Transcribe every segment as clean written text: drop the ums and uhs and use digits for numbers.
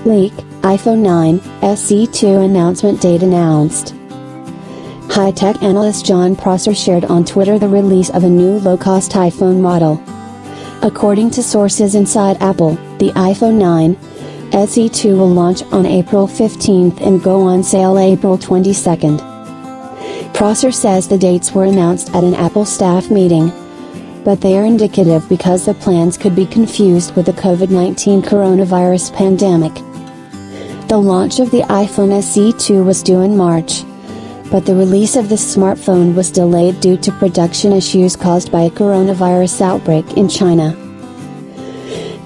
Leak, iPhone 9, SE2 announcement date announced. High-tech analyst Jon Prosser shared on Twitter the release of a new low-cost iPhone model. According to sources inside Apple, the iPhone 9, SE2 will launch on April 15 and go on sale April 22. Prosser says the dates were announced at an Apple staff meeting, but they are indicative because the plans could be confused with the COVID-19 coronavirus pandemic. The launch of the iPhone SE2 was due in March, but the release of the smartphone was delayed due to production issues caused by a coronavirus outbreak in China.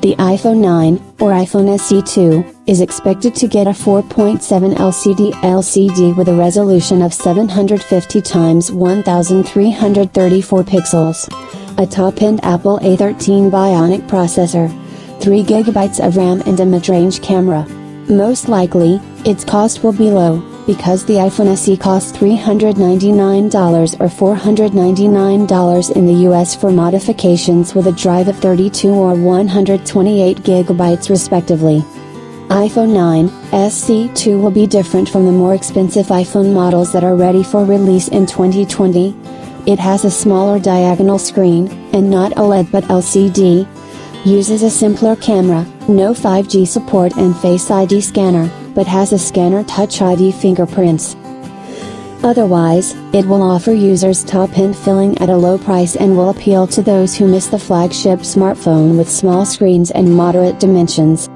The iPhone 9, or iPhone SE2, is expected to get a 4.7 LCD with a resolution of 750 x 1334 pixels, a top-end Apple A13 Bionic processor, 3 GB of RAM and a mid-range camera. Most likely, its cost will be low, because the iPhone SE costs $399 or $499 in the US for modifications with a drive of 32 or 128 GB respectively. iPhone 9, SE2 will be different from the more expensive iPhone models that are ready for release in 2020. It has a smaller diagonal screen, and not OLED but LCD. Uses a simpler camera, no 5G support and Face ID scanner, but has a scanner Touch ID fingerprints. Otherwise, it will offer users top-end feeling at a low price and will appeal to those who miss the flagship smartphone with small screens and moderate dimensions.